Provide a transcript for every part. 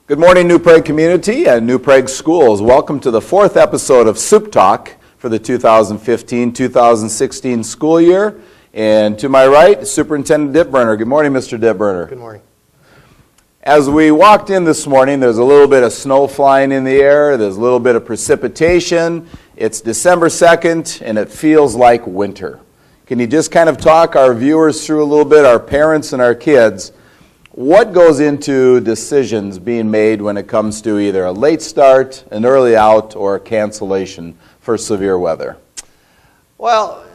Good morning, New Prague community and New Prague schools. Welcome to the fourth episode of Supt Talk for the 2015-2016 school year. And to my right, Superintendent Dittberner. Good morning, Mr. Dittberner. Good morning. As we walked in this morning, there's a little bit of snow flying in the air. There's a little bit of precipitation. It's December 2nd, and it feels like winter. Can you just kind of talk our viewers through a little bit, our parents and our kids, what goes into decisions being made when it comes to either a late start, an early out, or a cancellation for severe weather? Well,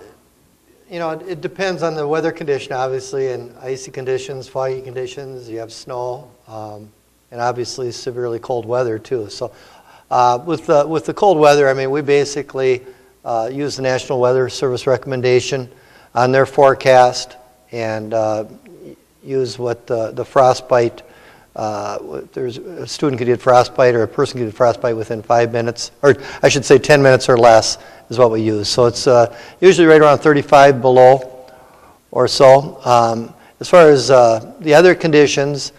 you know, it depends on the weather condition, obviously, and icy conditions, foggy conditions, you have snow, and obviously severely cold weather too. So with the cold weather, I mean, we basically use the National Weather Service recommendation on their forecast and use what the frostbite, there's a student could get frostbite or a person could get frostbite within 5 minutes, or I should say 10 minutes or less is what we use. So it's usually right around 35 below or so. As far as the other conditions,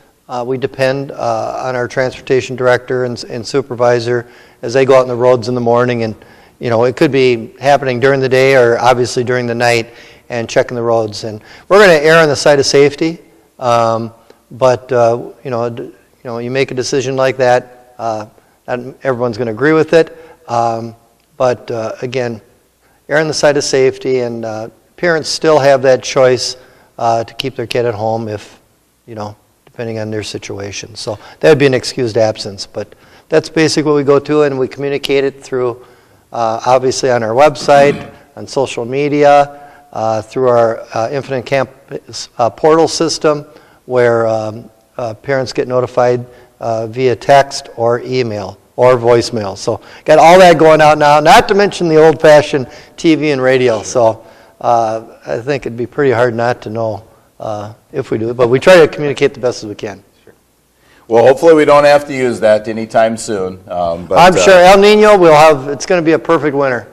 we depend on our transportation director and supervisor as they go out on the roads in the morning, and you know, it could be happening during the day or obviously during the night, and checking the roads. And we're going to err on the side of safety. But you know, you make a decision like that. Not everyone's going to agree with it. But again, err on the side of safety, and parents still have that choice to keep their kid at home if, you know, depending on their situation. So that would be an excused absence. But that's basically what we go to, and we communicate it through, obviously, on our website, on social media, through our Infinite Campus portal system, where parents get notified via text or email or voicemail. So got all that going out now, not to mention the old-fashioned TV and radio. So I think it'd be pretty hard not to know if we do it, but we try to communicate the best as we can. Sure. Well, hopefully we don't have to use that anytime soon. But I'm sure El Nino will have, it's going to be a perfect winter.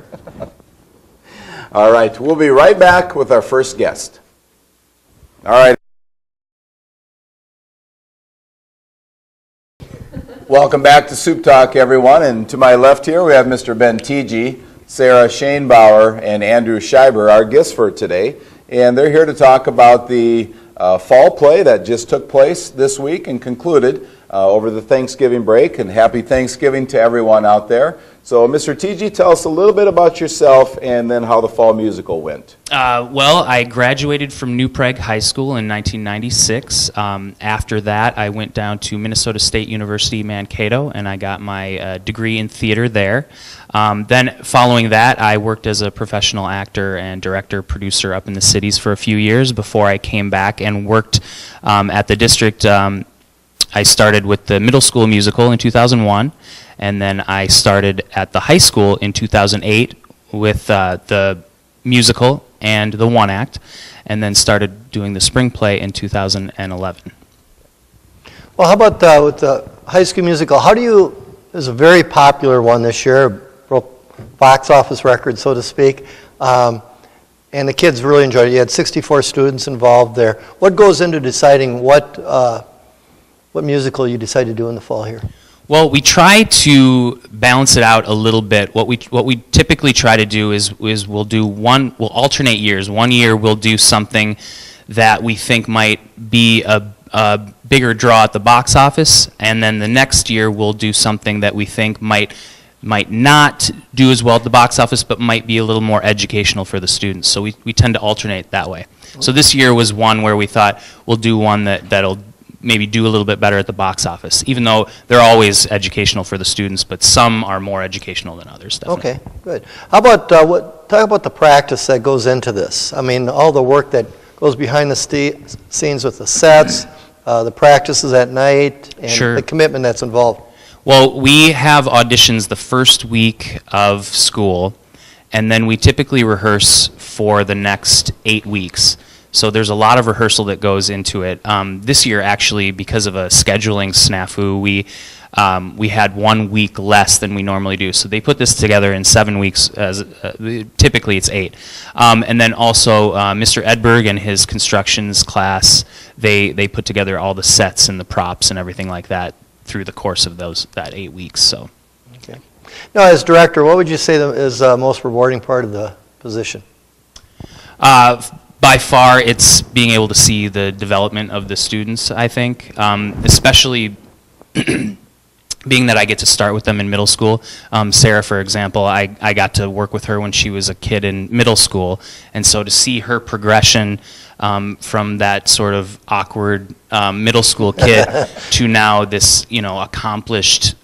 All right, we'll be right back with our first guest. All right. Welcome back to Supt Talk, everyone. And to my left here, we have Mr. Ben Thietje, Sarah Schoenbauer, and Andrew Scheiber, our guests for today. And they're here to talk about the fall play that just took place this week and concluded over the Thanksgiving break. And happy Thanksgiving to everyone out there. So, Mr. Thietje, tell us a little bit about yourself and then how the fall musical went. Well, I graduated from New Prague High School in 1996. After that, I went down to Minnesota State University, Mankato, and I got my degree in theater there. Then, following that, I worked as a professional actor and director, producer up in the cities for a few years before I came back and worked at the district. I started with the middle school musical in 2001. And then I started at the high school in 2008 with the musical and the one act, and then started doing the spring play in 2011. Well, how about with the high school musical? How do you, there's a very popular one this year, broke box office record, so to speak, and the kids really enjoyed it. You had 64 students involved there. What goes into deciding what musical you decide to do in the fall here? Well, we try to balance it out a little bit. What we typically try to do is we'll alternate years. One year we'll do something that we think might be a bigger draw at the box office, and then the next year we'll do something that we think might not do as well at the box office, but might be a little more educational for the students. So we tend to alternate that way. So this year was one where we thought we'll do one that'll maybe do a little bit better at the box office, even though they're always educational for the students, but some are more educational than others, definitely. Okay, good. How about, talk about the practice that goes into this. I mean, all the work that goes behind the scenes with the sets, the practices at night, and Sure. the commitment that's involved. Well, we have auditions the first week of school, and then we typically rehearse for the next 8 weeks. So there's a lot of rehearsal that goes into it. This year, actually, because of a scheduling snafu, we had 1 week less than we normally do. So they put this together in 7 weeks. Typically, it's 8. And then also, Mr. Edberg and his constructions class, they put together all the sets and the props and everything like that through the course of that 8 weeks. So. Okay. Now, as director, what would you say is the most rewarding part of the position? By far, it's being able to see the development of the students, I think, especially being that I get to start with them in middle school. Sarah, for example, I got to work with her when she was a kid in middle school, and so to see her progression from that sort of awkward middle school kid to now this, accomplished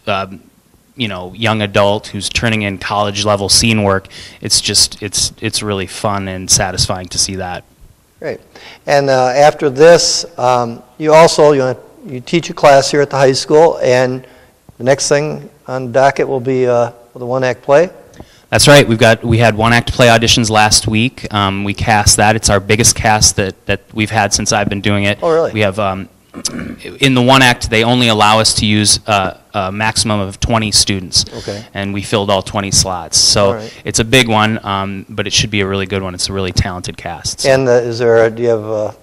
young adult who's turning in college level scene work, it's really fun and satisfying to see that. Great. And after this, you teach a class here at the high school, and the next thing on the docket will be the one-act play. That's right. We had one-act play auditions last week. We cast that. It's our biggest cast that we've had since I've been doing it. Oh, really? We have in the one act, they only allow us to use a maximum of 20 students. Okay. And we filled all 20 slots. So right. It's a big one, but it should be a really good one. It's a really talented cast. So. And do you have,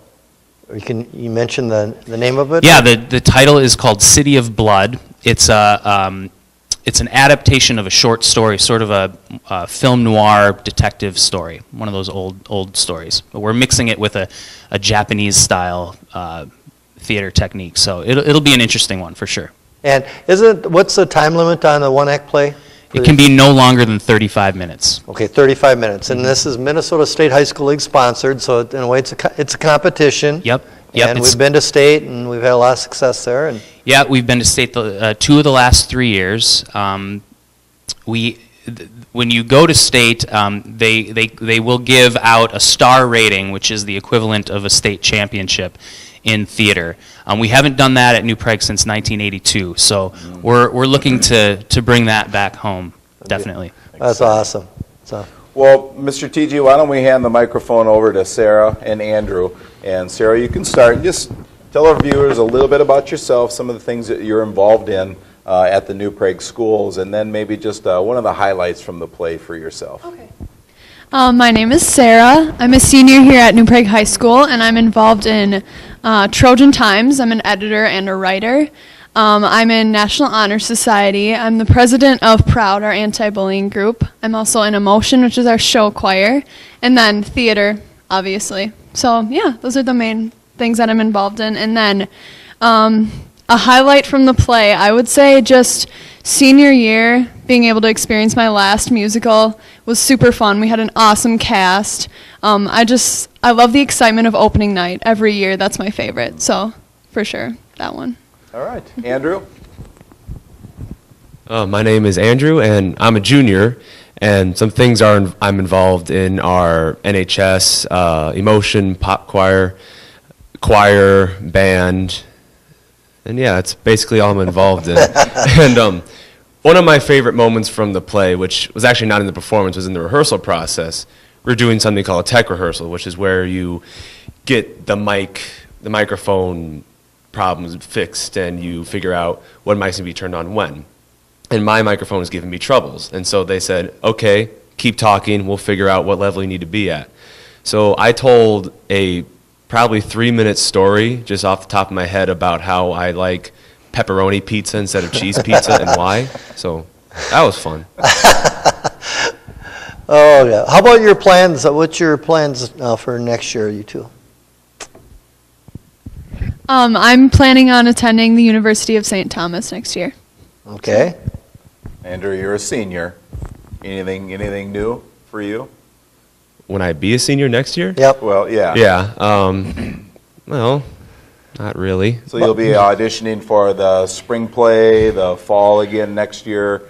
you mention the name of it? Yeah, the title is called City of Blood. It's an adaptation of a short story, sort of a film noir detective story, one of those old stories. But we're mixing it with a Japanese style theater technique, so it'll be an interesting one for sure. And what's the time limit on a one-act play? It can be no longer than 35 minutes. Okay, 35 minutes. And this is Minnesota State High School League sponsored, so in a way it's a competition. Yep. And we've been to state, and we've had a lot of success there. And yeah, we've been to state 2 of the last 3 years. When you go to state, they will give out a star rating, which is the equivalent of a state championship in theater. We haven't done that at New Prague since 1982, so we're looking to bring that back home, definitely. That's awesome. Well, Mr. Thietje, why don't we hand the microphone over to Sarah and Andrew. And Sarah, you can start and just tell our viewers a little bit about yourself, some of the things that you're involved in at the New Prague schools, and then maybe just one of the highlights from the play for yourself. Okay. My name is Sarah. I'm a senior here at New Prague High School, and I'm involved in Trojan Times. I'm an editor and a writer. I'm in National Honor Society. I'm the president of Proud, our anti-bullying group. I'm also in Emotion, which is our show choir, and then theater, obviously. So yeah, those are the main things that I'm involved in. And then a highlight from the play, I would say just senior year, being able to experience my last musical was super fun. We had an awesome cast. I love the excitement of opening night every year. That's my favorite. So for sure, that one. All right. Andrew? My name is Andrew, and I'm a junior. And some things I'm involved in are NHS, Emotion, pop choir, band, and yeah, that's basically all I'm involved in. And one of my favorite moments from the play, which was actually not in the performance, was in the rehearsal process. We're doing something called a tech rehearsal, which is where you get the microphone problems fixed, and you figure out what mics can be turned on when. And my microphone was giving me troubles. And so they said, okay, keep talking, we'll figure out what level you need to be at. So I told a probably 3-minute story just off the top of my head about how I like pepperoni pizza instead of cheese pizza and why. So that was fun. Oh, yeah. How about your plans? What's your plans for next year, you two? I'm planning on attending the University of St. Thomas next year. Okay. Andrew, you're a senior. Anything new for you? When I be a senior next year? Yep. Well, yeah. Yeah. Well, not really. So you'll be auditioning for the spring play, the fall again next year.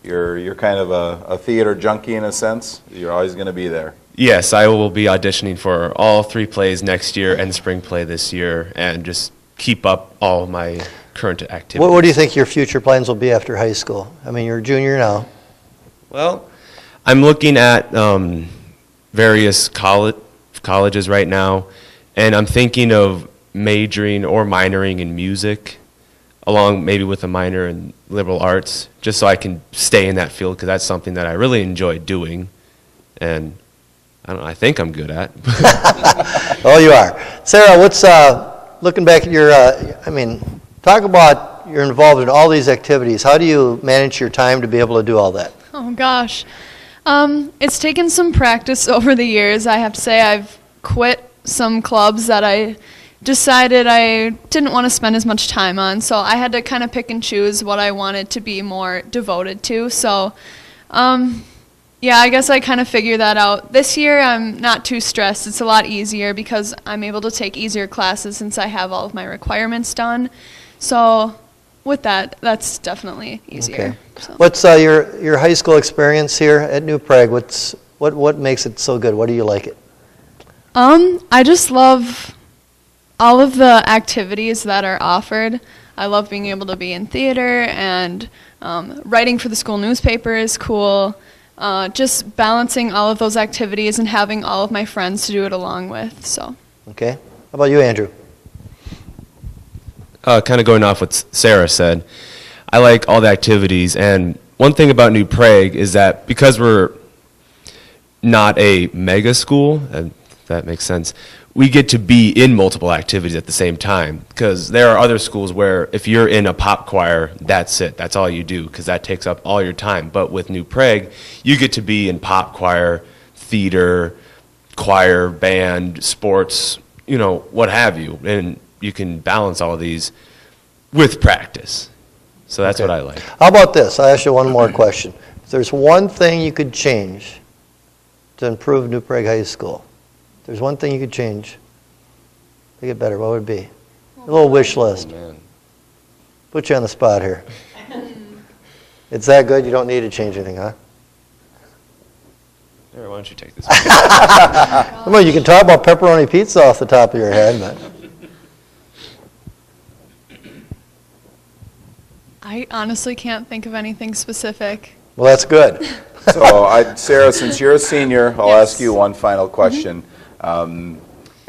You're kind of a theater junkie in a sense. You're always going to be there. Yes, I will be auditioning for all 3 plays next year and spring play this year, and just keep up all my current activities. What do you think your future plans will be after high school? I mean, you're a junior now. Well, I'm looking at various colleges right now, and I'm thinking of majoring or minoring in music, along maybe with a minor in liberal arts, just so I can stay in that field, because that's something that I really enjoy doing, and I think I'm good at. Oh, you are. Sarah, what's looking back at your, talk about you're involved in all these activities. How do you manage your time to be able to do all that? Oh gosh. It's taken some practice over the years. I have to say I've quit some clubs that I decided I didn't want to spend as much time on, so I had to kind of pick and choose what I wanted to be more devoted to. So yeah, I guess I kind of figured that out. This year I'm not too stressed. It's a lot easier because I'm able to take easier classes since I have all of my requirements done. So with that, that's definitely easier. Okay. So. What's your high school experience here at New Prague? What makes it so good? What do you like it? I just love all of the activities that are offered. I love being able to be in theater, and writing for the school newspaper is cool. Just balancing all of those activities and having all of my friends to do it along with. So. Okay. How about you, Andrew? Kind of going off what Sarah said, I like all the activities, and one thing about New Prague is that because we're not a mega school, and that makes sense, we get to be in multiple activities at the same time, because there are other schools where if you're in a pop choir, that's it, that's all you do, because that takes up all your time. But with New Prague, you get to be in pop choir, theater, choir, band, sports, you know, what have you, and you can balance all of these with practice. So that's what I like. How about this? I'll ask you one more question. If there's one thing you could change to improve New Prague High School, if there's one thing you could change to get better, what would it be? A little wish list. Oh, man. Put you on the spot here. It's that good you don't need to change anything, huh? Sarah, why don't you take this? Well, you can talk about pepperoni pizza off the top of your head, but I honestly can't think of anything specific. well, that's good. So, Sarah, since you're a senior, I'll Yes. ask you one final question.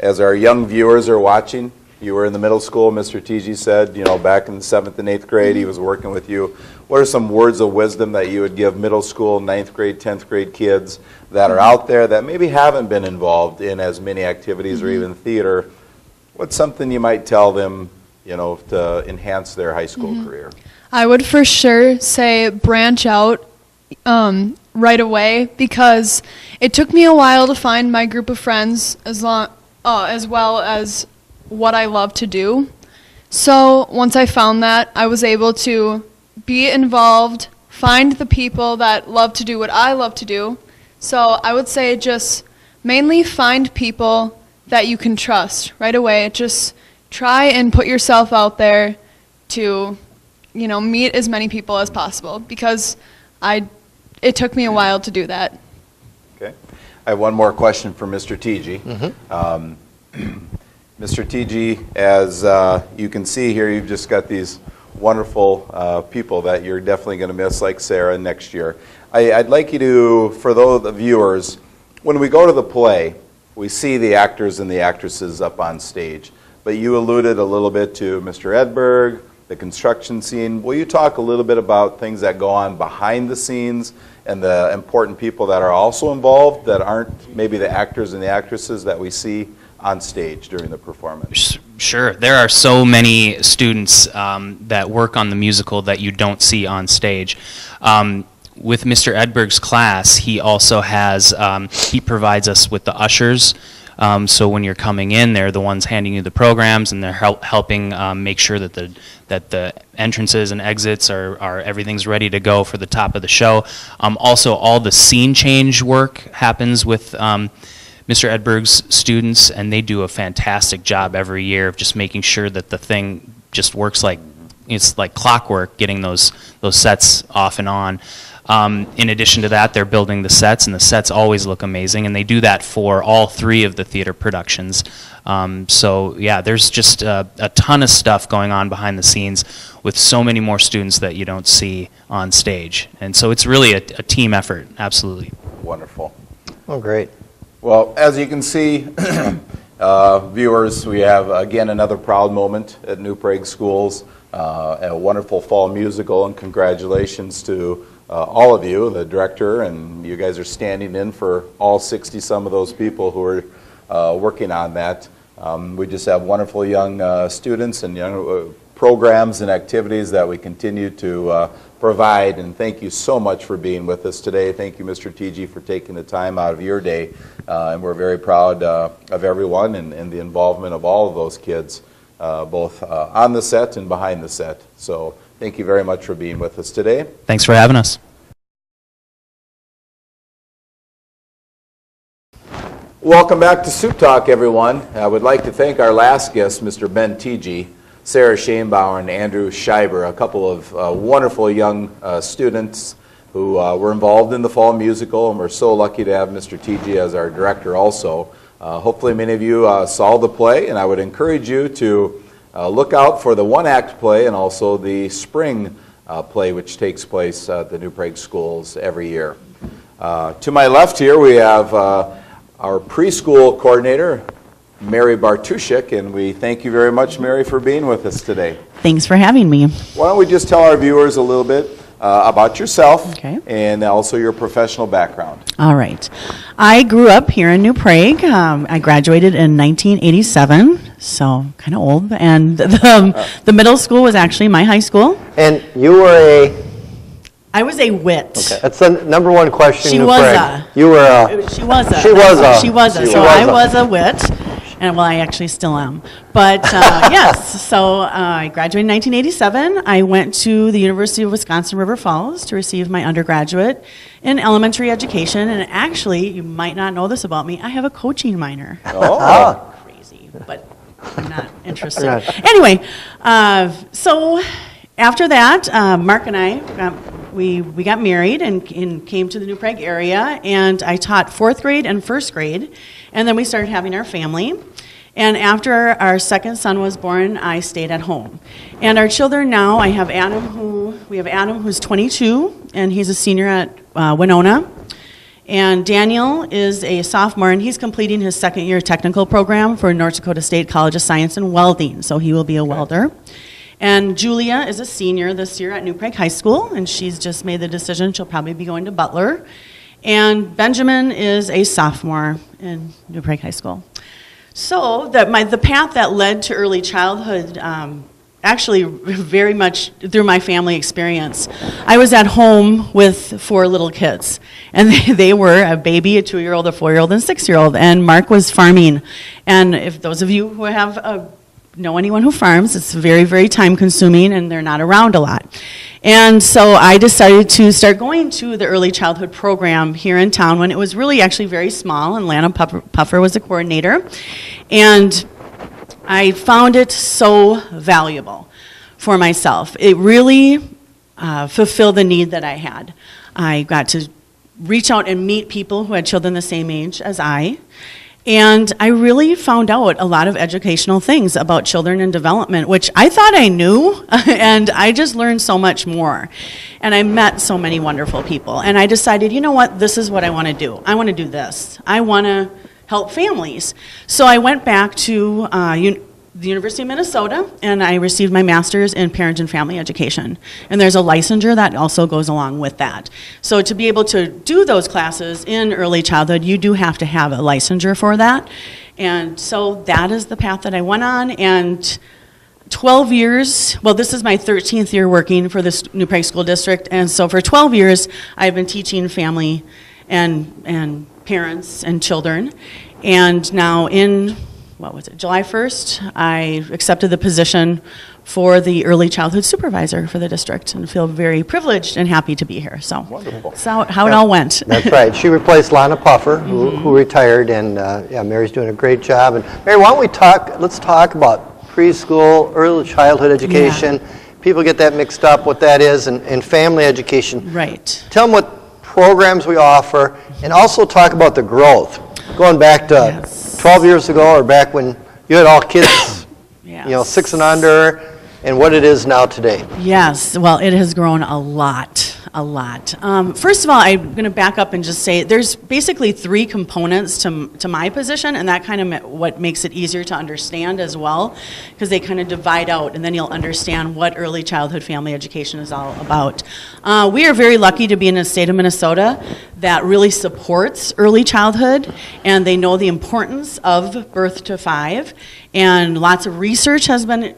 As our young viewers are watching, you were in the middle school, Mr. Thietje said, you know, back in the 7th and 8th grade, he was working with you. What are some words of wisdom that you would give middle school, 9th grade, 10th grade kids that are out there that maybe haven't been involved in as many activities or even theater? What's something you might tell them, you know, to enhance their high school career? I would for sure say branch out right away, because it took me a while to find my group of friends as well as what I love to do. So once I found that, I was able to be involved, find the people that love to do what I love to do. So I would say just mainly find people that you can trust right away. Just try and put yourself out there to, you know, meet as many people as possible, because it took me a while to do that. Okay. I have one more question for Mr. Thietje. Mr. Thietje, as you can see here, you've just got these wonderful people that you're definitely going to miss, like Sarah, next year. I'd like you to, for those the viewers, when we go to the play, we see the actors and the actresses up on stage. But you alluded a little bit to Mr. Edberg, the construction scene. Will you talk a little bit about things that go on behind the scenes and the important people that are also involved that aren't maybe the actors and the actresses that we see on stage during the performance? Sure. There are so many students that work on the musical that you don't see on stage. With Mr. Edberg's class, he also has, he provides us with the ushers. So when you're coming in, they're the ones handing you the programs, and they're helping make sure that the entrances and exits are everything's ready to go for the top of the show. Also, all the scene change work happens with Mr. Edberg's students, and they do a fantastic job every year of just making sure that the thing just works like it's like clockwork, getting those sets off and on. In addition to that, they're building the sets, and the sets always look amazing, and they do that for all 3 of the theater productions. So yeah, there's just a ton of stuff going on behind the scenes with so many more students that you don't see on stage. And so it's really a team effort, absolutely. Wonderful. Oh, great. Well, as you can see, viewers, we have, again, another proud moment at New Prague Schools, a wonderful fall musical, and congratulations to all of you, the director, and you guys are standing in for all 60-some of those people who are working on that. We just have wonderful young students and young programs and activities that we continue to provide. And thank you so much for being with us today. Thank you, Mr. Thietje, for taking the time out of your day. And we're very proud of everyone and the involvement of all of those kids, both on the set and behind the set. So thank you very much for being with us today. Thanks for having us. Welcome back to Supt Talk, everyone. I would like to thank our last guests, Mr. Ben Thietje, Sarah Schoenbauer, and Andrew Scheiber, a couple of wonderful young students who were involved in the fall musical, and we're so lucky to have Mr. Thietje as our director also. Hopefully many of you saw the play, and I would encourage you to look out for the one-act play and also the spring play, which takes place at the New Prague schools every year. To my left here, we have our preschool coordinator, Mary Bartusek, and we thank you very much, Mary, for being with us today. Thanks for having me. Why don't we just tell our viewers a little bit about yourself and also your professional background. All right. I grew up here in New Prague. I graduated in 1987, so kind of old. And the middle school was actually my high school. And you were I was a wit. Okay. That's the number one question. She was You were She was a. She was a. She was a. So I was a wit. And well, I actually still am. But yes, so I graduated in 1987. I went to the University of Wisconsin River Falls to receive my undergraduate in elementary education. And actually, you might not know this about me, I have a coaching minor. Oh. Crazy, but I'm not interested. Anyway, so after that, Mark and I, we got married and came to the New Prague area, and I taught 4th grade and 1st grade, and then we started having our family. And after our second son was born, I stayed at home. And our children now, we have Adam who's 22, and he's a senior at Winona. And Daniel is a sophomore, and he's completing his second year technical program for North Dakota State College of Science in welding, so he will be a welder. And Julia is a senior this year at New Prague High School, and she's just made the decision she'll probably be going to Butler. And Benjamin is a sophomore in New Prague High School. So the path that led to early childhood, actually very much through my family experience. I was at home with 4 little kids, and they were a baby, a 2-year-old, a 4-year-old, and a 6-year-old, and Mark was farming. And if those of you who have know anyone who farms, it's very, very time consuming, and they're not around a lot. And so I decided to start going to the early childhood program here in town when it was really actually very small, and Lana Puffer was the coordinator. And I found it so valuable for myself. It really fulfilled the need that I had. I got to reach out and meet people who had children the same age as I. And I really found out a lot of educational things about children and development, which I thought I knew, and I just learned so much more. And I met so many wonderful people. And I decided, you know what, this is what I want to do. I want to do this. I want to help families. So I went back to the University of Minnesota, and I received my master's in parent and family education. And there's a licensure that also goes along with that. So to be able to do those classes in early childhood, you do have to have a licensure for that. And so that is the path that I went on. And 12 years, well, this is my 13th year working for this New Prague School District. And so for 12 years, I've been teaching family and parents and children. And now in July 1st, I accepted the position for the early childhood supervisor for the district, and feel very privileged and happy to be here. So wonderful. That's how it all went. That's right. She replaced Lana Puffer, who retired, and yeah, Mary's doing a great job. And Mary, why don't we let's talk about preschool, early childhood education. Yeah. People get that mixed up, what that is, and family education. Right. Tell them what programs we offer, and also talk about the growth. Going back to 12 years ago, or back when you had all kids, 6 and under, and what it is now today. Yes, well, it has grown a lot. First of all, I'm going to back up and just say there's basically 3 components to my position, and that kind of what makes it easier to understand as well, because they kind of divide out, and then you'll understand what early childhood family education is all about. We are very lucky to be in a state of Minnesota that really supports early childhood, and they know the importance of birth to 5, and lots of research has been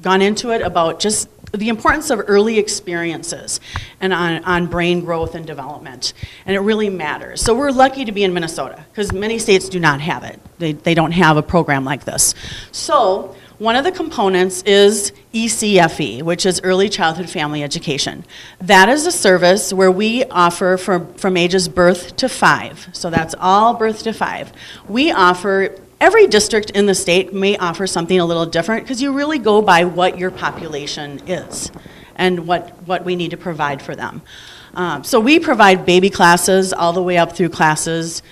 gone into it about just the importance of early experiences and on brain growth and development. And it really matters. So we're lucky to be in Minnesota because many states do not have it. They don't have a program like this. So one of the components is ECFE, which is Early Childhood Family Education. That is a service where we offer from ages birth to 5. So that's all birth to 5. We offer, every district in the state may offer something a little different because you really go by what your population is and what we need to provide for them. So we provide baby classes all the way up through classes,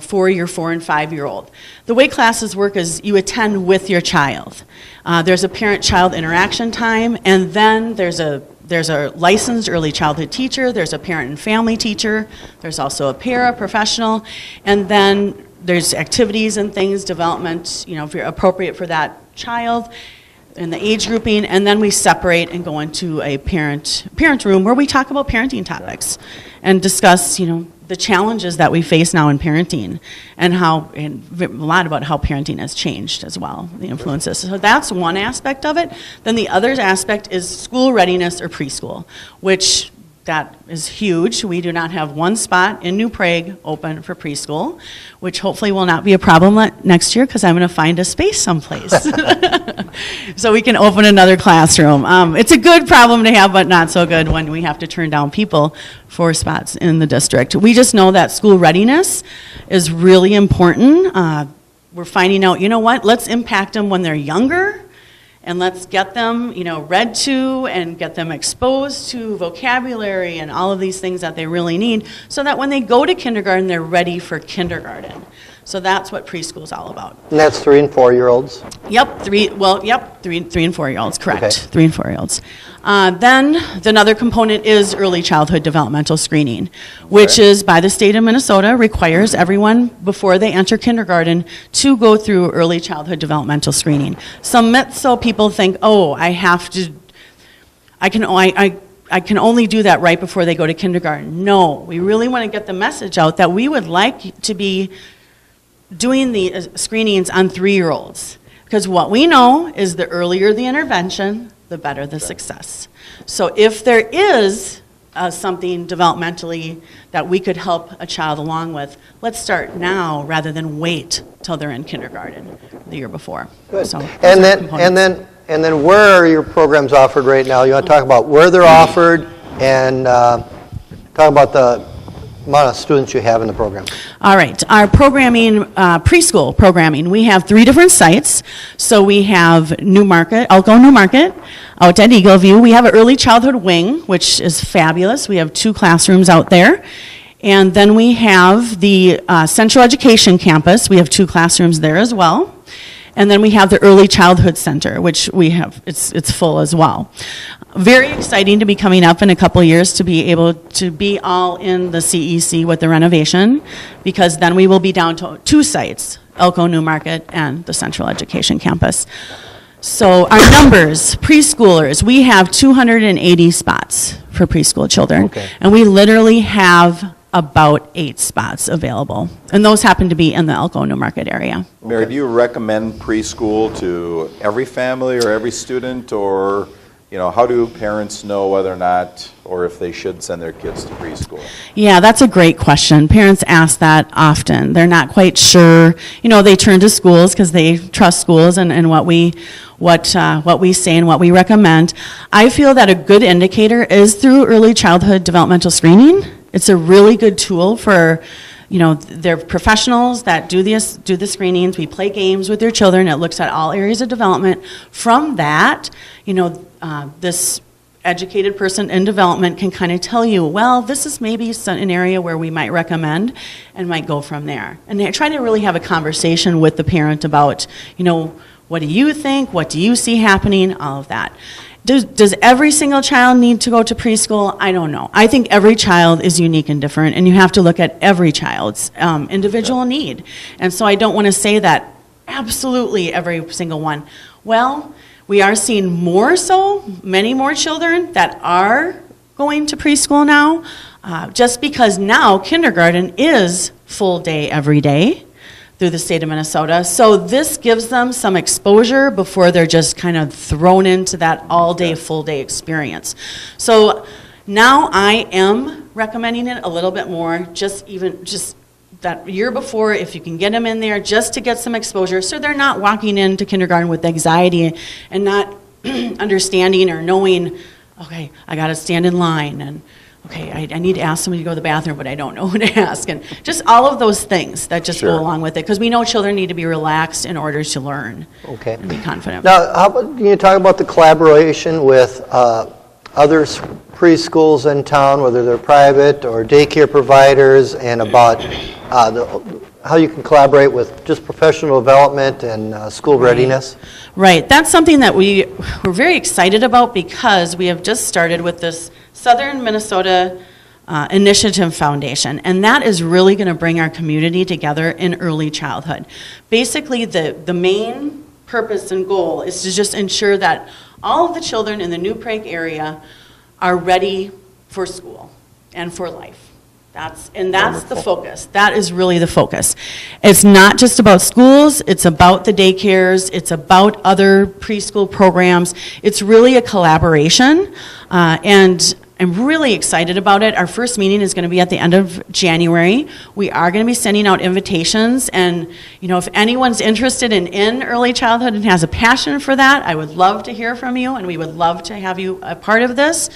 for your 4 and 5-year-old. The way classes work is you attend with your child. There's a parent-child interaction time, and then there's a licensed early childhood teacher, there's a parent and family teacher, there's also a paraprofessional, and then there's activities and things, development, if you're appropriate for that child, and the age grouping, and then we separate and go into a parent room where we talk about parenting topics and discuss, the challenges that we face now in parenting and a lot about how parenting has changed as well, the influences. So that's one aspect of it. Then the other aspect is school readiness or preschool, which that is huge. We do not have one spot in New Prague open for preschool, which hopefully will not be a problem next year because I'm going to find a space someplace. So we can open another classroom. It's a good problem to have, but not so good when we have to turn down people for spots in the district. We just know that school readiness is really important. We're finding out, let's impact them when they're younger. And let's get them, read to and get them exposed to vocabulary and all of these things that they really need so that when they go to kindergarten, they're ready for kindergarten. So that's what preschool is all about. And that's 3 and 4-year-olds? Yep, 3 and 4-year-olds, correct. Okay. 3 and 4-year-olds. Then another component is early childhood developmental screening, which is by the state of Minnesota requires everyone before they enter kindergarten to go through early childhood developmental screening. Some myths, so people think, I can only do that right before they go to kindergarten. No, we really want to get the message out that we would like to be doing the screenings on 3-year-olds. Because what we know is the earlier the intervention, the better the success. So if there is something developmentally that we could help a child along with, let's start now rather than wait till they're in kindergarten the year before. Good. So And then where are your programs offered right now? You want to talk about where they're offered and talk about the amount of students you have in the program. All right, our programming, preschool programming, we have 3 different sites. So we have Elko New Market, out at Eagle View. We have an early childhood wing, which is fabulous. We have 2 classrooms out there. And then we have the Central Education Campus. We have 2 classrooms there as well. And then we have the Early Childhood Center, which we have, it's full as well. Very exciting to be coming up in a couple of years to be able to be all in the CEC with the renovation, because then we will be down to 2 sites, Elko New Market and the Central Education Campus. So our numbers, preschoolers, we have 280 spots for preschool children. Okay. And we literally have about 8 spots available. And those happen to be in the Elko New Market area. Mary, do you recommend preschool to every family or every student, or how do parents know whether or not, or if they should send their kids to preschool? Yeah, that's a great question. Parents ask that often. They're not quite sure. They turn to schools because they trust schools and what we say and what we recommend. I feel that a good indicator is through early childhood developmental screening. It's a really good tool for, they're professionals that do the screenings. We play games with their children. It looks at all areas of development. From that, this educated person in development can kind of tell you, well, this is maybe an area where we might recommend, and might go from there. And they try to really have a conversation with the parent about, what do you think? What do you see happening? All of that. Does every single child need to go to preschool? I don't know. I think every child is unique and different, and you have to look at every child's individual need. And so I don't want to say that absolutely every single one. Well, we are seeing many more children that are going to preschool now, just because now kindergarten is full day every day. through the state of Minnesota. So this gives them some exposure before they're just kind of thrown into that all-day, full-day experience. So now I am recommending it a little bit more, just that year before, if you can get them in there, just to get some exposure, so they're not walking into kindergarten with anxiety and not understanding or knowing, okay, I got to stand in line, and okay, I need to ask somebody to go to the bathroom, but I don't know who to ask, and just all of those things that just go along with it, because we know children need to be relaxed in order to learn and be confident. Now, how about, can you talk about the collaboration with other preschools in town, whether they're private or daycare providers, and about how you can collaborate with just professional development and school readiness? Right. That's something that we're very excited about, because we have just started with this Southern Minnesota Initiative Foundation, and that is really going to bring our community together in early childhood. Basically, the main purpose and goal is to just ensure that all of the children in the New Prague area are ready for school and for life. That's the focus. That is really the focus. It's not just about schools, it's about the daycares, it's about other preschool programs. It's really a collaboration, and I'm really excited about it. Our first meeting is going to be at the end of January. We are going to be sending out invitations, and if anyone's interested in early childhood and has a passion for that, I would love to hear from you, and we would love to have you a part of this.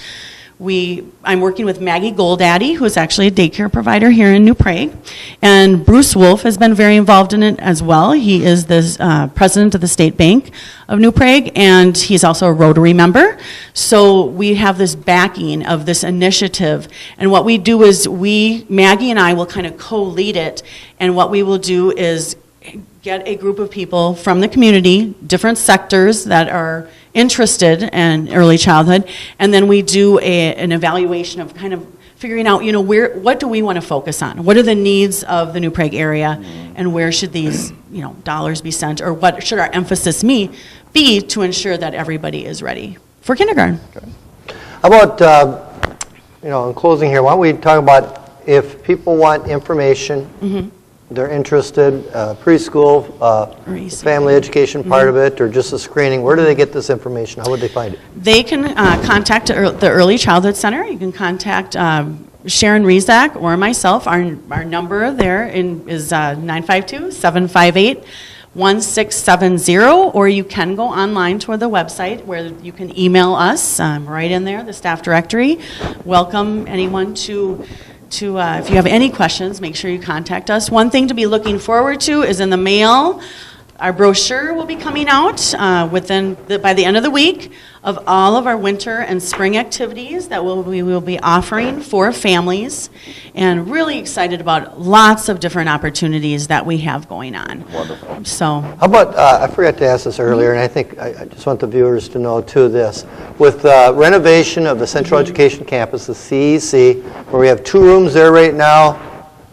I'm working with Maggie Goldaddy, who is actually a daycare provider here in New Prague, and Bruce Wolf has been very involved in it as well. He is the president of the State Bank of New Prague, and he's also a Rotary member. So we have this backing of this initiative, and what we do is Maggie and I will kind of co-lead it, and what we will do is get a group of people from the community, different sectors that are interested in early childhood, and then we do an evaluation of kind of figuring out, what do we want to focus on? What are the needs of the New Prague area, and where should these, dollars be sent, or what should our emphasis be to ensure that everybody is ready for kindergarten? How about, in closing here, why don't we talk about if people want information, they're interested, preschool, family education part of it, or just a screening, where do they get this information? How would they find it? They can contact the Early Childhood Center. You can contact Sharon Rizak or myself. Our number there is 952-758-1670, or you can go online to the website where you can email us right in there, the staff directory. Welcome anyone to if you have any questions, make sure you contact us. One thing to be looking forward to is in the mail. Our brochure will be coming out by the end of the week of all of our winter and spring activities that we will be offering for families, and really excited about lots of different opportunities that we have going on. Wonderful. So, how about, I forgot to ask this earlier, and I think I just want the viewers to know too this. With renovation of the Central Education Campus, the CEC, where we have 2 rooms there right now,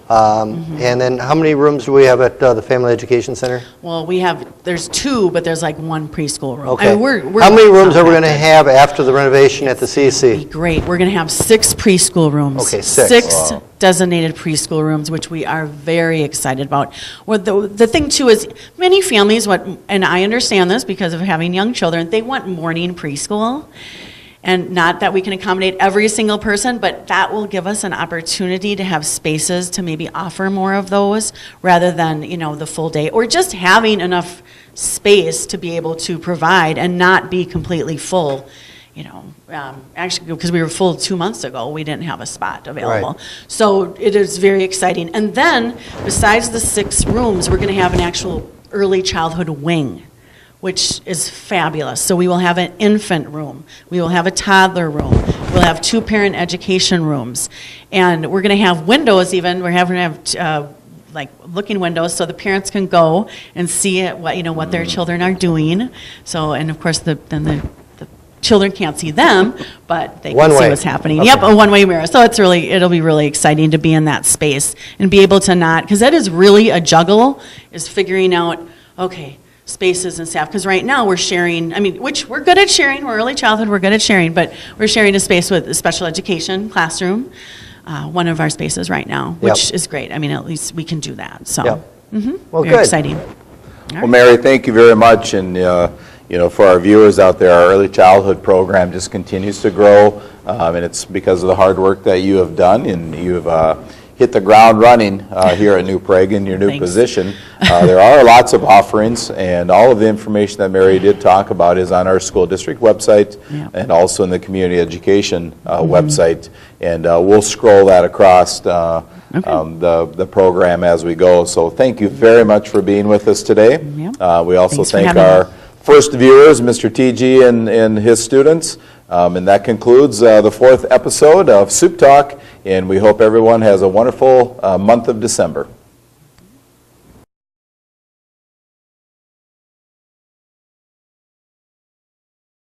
and then how many rooms do we have at the Family Education Center? well, there's 2, but there's like 1 preschool room. Okay. I mean, we're how many rooms are we going to have after the renovation at the CEC? Great. We're going to have 6 preschool rooms. Okay, 6. 6 designated preschool rooms, which we are very excited about. Well, the thing, too, is many families, and I understand this because of having young children, they want morning preschool. And not that we can accommodate every single person, but that will give us an opportunity to have spaces to maybe offer more of those rather than, the full day, or just having enough space to be able to provide and not be completely full. Actually, because we were full 2 months ago, we didn't have a spot available. Right. So it is very exciting. And then, besides the 6 rooms, we're going to have an actual early childhood wing, which is fabulous. So we will have an infant room, we will have a toddler room, we'll have 2 parent education rooms, and we're going to have windows even. We're having to have like looking windows so the parents can go and see what their children are doing. So, and of course the children can't see them, but they can see what's happening. Okay. Yep, a one-way mirror. So it'll be really exciting to be in that space and be able to because that is really a juggle, is figuring out, okay, spaces and staff, because right now we're sharing, which we're good at sharing, we're early childhood, we're good at sharing, but we're sharing a space with a special education classroom, one of our spaces right now, which is great. At least we can do that. So. Yep. Well, Very good. exciting. Well, Mary, thank you very much. And, you know, for our viewers out there, our early childhood program just continues to grow. And it's because of the hard work that you have done. And you've hit the ground running here at New Prague in your new Thanks. position. There are lots of offerings. And all of the information that Mary did talk about is on our school district website Yeah. and also in the community education website. And we'll scroll that across the program as we go. So thank you very much for being with us today. Yeah. We also Thanks for thank having our me. first viewers, Mr. Thietje and his students. And that concludes the 4th episode of Supt Talk, and we hope everyone has a wonderful month of December.